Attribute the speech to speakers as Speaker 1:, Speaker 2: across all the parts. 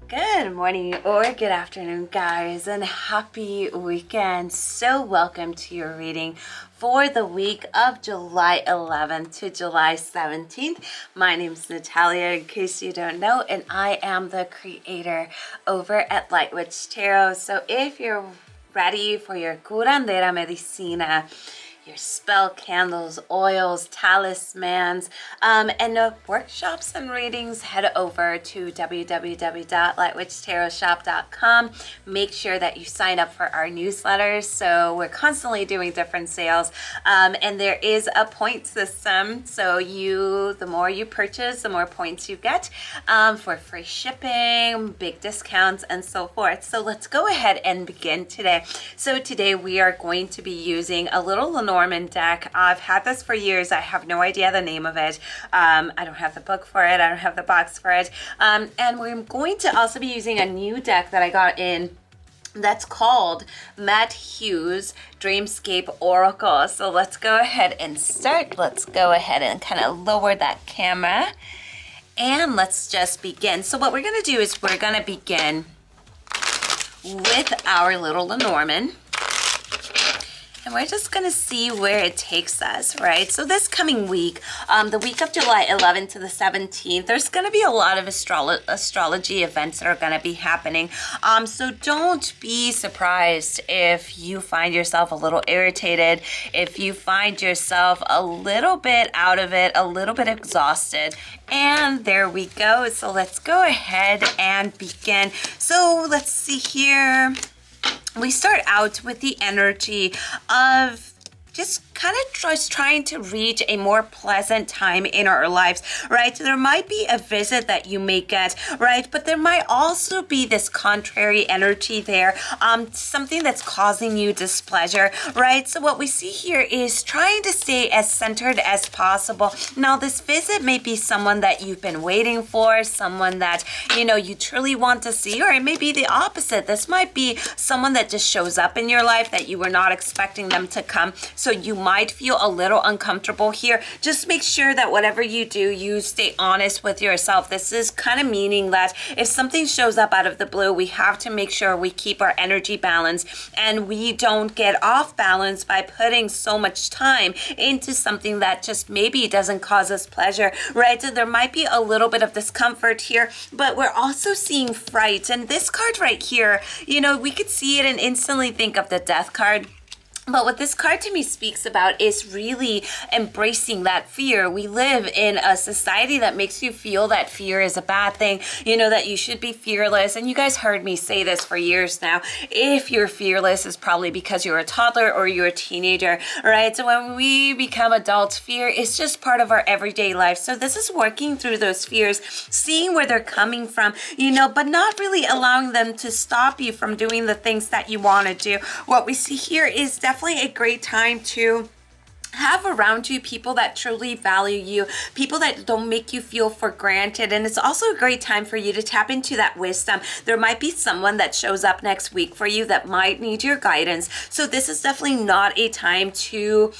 Speaker 1: Good morning or good afternoon, guys, and happy weekend. So welcome to your reading for the week of July 11th to July 17th. My name is Natalia, in case you don't know, and I am the creator over at Light Witch Tarot. So if you're ready for your curandera medicina, your spell candles, oils, talismans, and workshops and readings, head over to www.lightwitchtarotshop.com. Make sure that you sign up for our newsletters. So we're constantly doing different sales, and there is a point system. So the more you purchase, the more points you get for free shipping, big discounts, and so forth. So let's go ahead and begin today. So today we are going to be using a little Lenormand deck. I've had this for years. I have no idea the name of it. I don't have the book for it. I don't have the box for it. And we're going to also be using a new deck that I got in that's called Matt Hughes Dreamscape Oracle. So let's go ahead and start. Let's go ahead and kind of lower that camera and let's just begin. So what we're going to do is we're going to begin with our little Lenormand. And we're just going to see where it takes us, right? So this coming week, the week of July 11th to the 17th, there's going to be a lot of astrology events that are going to be happening. So don't be surprised if you find yourself a little irritated, if you find yourself a little bit out of it, a little bit exhausted. And there we go. So let's go ahead and begin. So let's see here. We start out with the energy of just kind of just trying to reach a more pleasant time in our lives, right? So there might be a visit that you may get, right? But there might also be this contrary energy there, something that's causing you displeasure, right? So what we see here is trying to stay as centered as possible. Now, this visit may be someone that you've been waiting for, someone that, you truly want to see, or it may be the opposite. This might be someone that just shows up in your life that you were not expecting them to come. So you might feel a little uncomfortable here. Just make sure that whatever you do, you stay honest with yourself. This is kind of meaning that if something shows up out of the blue, we have to make sure we keep our energy balance and we don't get off balance by putting so much time into something that just maybe doesn't cause us pleasure, right? So there might be a little bit of discomfort here, but we're also seeing fright. And this card right here, we could see it and instantly think of the Death card. But what this card to me speaks about is really embracing that fear. We live in a society that makes you feel that fear is a bad thing, that you should be fearless. And you guys heard me say this for years now. If you're fearless, it's probably because you're a toddler or you're a teenager, right? So when we become adults, fear is just part of our everyday life. So this is working through those fears, seeing where they're coming from, but not really allowing them to stop you from doing the things that you want to do. What we see here is definitely a great time to have around you people that truly value you, people that don't make you feel for granted. And it's also a great time for you to tap into that wisdom. There might be someone that shows up next week for you that might need your guidance. So this is definitely not a time to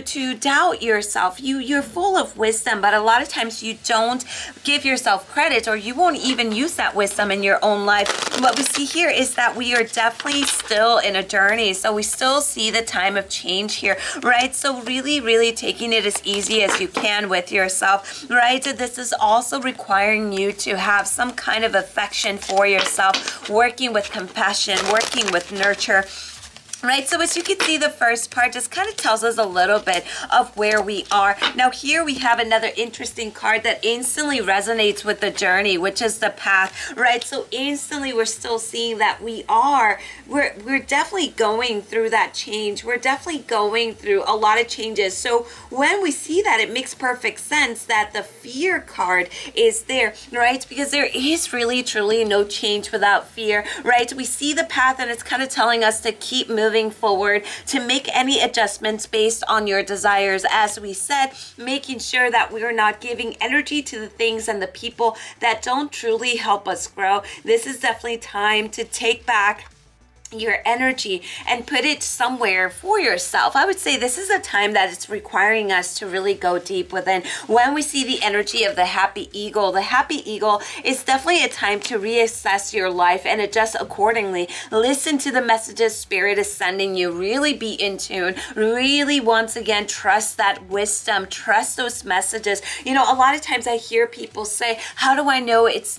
Speaker 1: to doubt yourself. You're full of wisdom, but a lot of times you don't give yourself credit, or you won't even use that wisdom in your own life. What we see here is that we are definitely still in a journey. So we still see the time of change here, right? So really, really taking it as easy as you can with yourself, right? So this is also requiring you to have some kind of affection for yourself, working with compassion, working with nurture. Right, so as you can see, the first part just kind of tells us a little bit of where we are. Now here we have another interesting card that instantly resonates with the journey, which is the path, right? So instantly we're still seeing that we're definitely going through that change. We're definitely going through a lot of changes. So when we see that, it makes perfect sense that the fear card is there, right? Because there is really, truly no change without fear, right? We see the path and it's kind of telling us to keep moving forward, to make any adjustments based on your desires. As we said, making sure that we're not giving energy to the things and the people that don't truly help us grow. This is definitely time to take back your energy and put it somewhere for yourself. I would say this is a time that it's requiring us to really go deep within. When we see the energy of the happy eagle is definitely a time to reassess your life and adjust accordingly. Listen to the messages Spirit is sending you. Really be in tune. Really, once again, trust that wisdom. Trust those messages. You know, a lot of times I hear people say, how do I know it's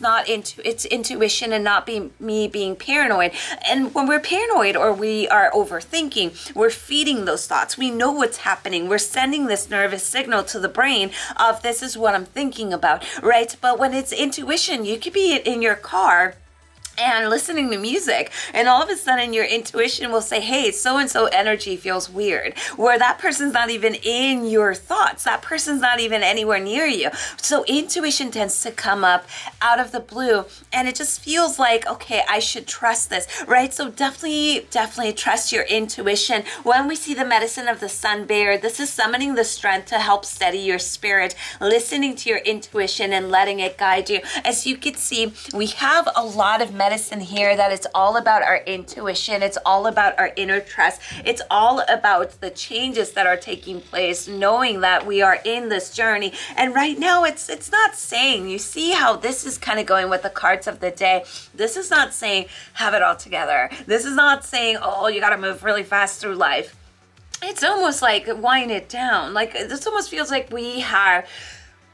Speaker 1: intuition and not me being paranoid? And when we're paranoid or we are overthinking, we're feeding those thoughts. We know what's happening. We're sending this nervous signal to the brain of this is what I'm thinking about, right? But when it's intuition, you could be in your car and listening to music, and all of a sudden your intuition will say, hey, so-and-so energy feels weird, where that person's not even in your thoughts. That person's not even anywhere near you. So intuition tends to come up out of the blue, and it just feels like, okay, I should trust this, right? So definitely trust your intuition. When we see the medicine of the sun bear, this is summoning the strength to help steady your spirit, listening to your intuition and letting it guide you. As you can see, we have a lot of medicine here that it's all about our intuition. It's all about our inner trust. It's all about the changes that are taking place, knowing that we are in this journey. And right now it's not saying, you see how this is kind of going with the cards of the day. This is not saying have it all together. This is not saying, oh, you got to move really fast through life. It's almost like wind it down. Like this almost feels like we have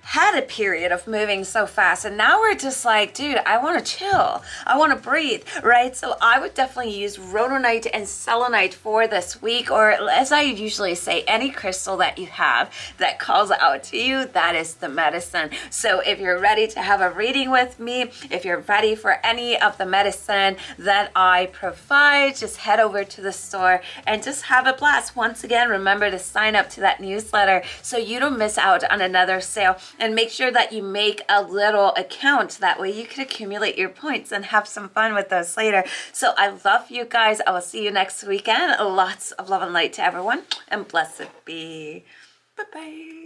Speaker 1: had a period of moving so fast, and now we're just like, dude, I want to chill, I want to breathe, right? So I would definitely use rhodonite and selenite for this week, or as I usually say, any crystal that you have that calls out to you, that is the medicine. So if you're ready to have a reading with me, if you're ready for any of the medicine that I provide, just head over to the store and just have a blast. Once again, remember to sign up to that newsletter so you don't miss out on another sale. And make sure that you make a little account. That way you can accumulate your points and have some fun with those later. So I love you guys. I will see you next weekend. Lots of love and light to everyone. And blessed be. Bye-bye.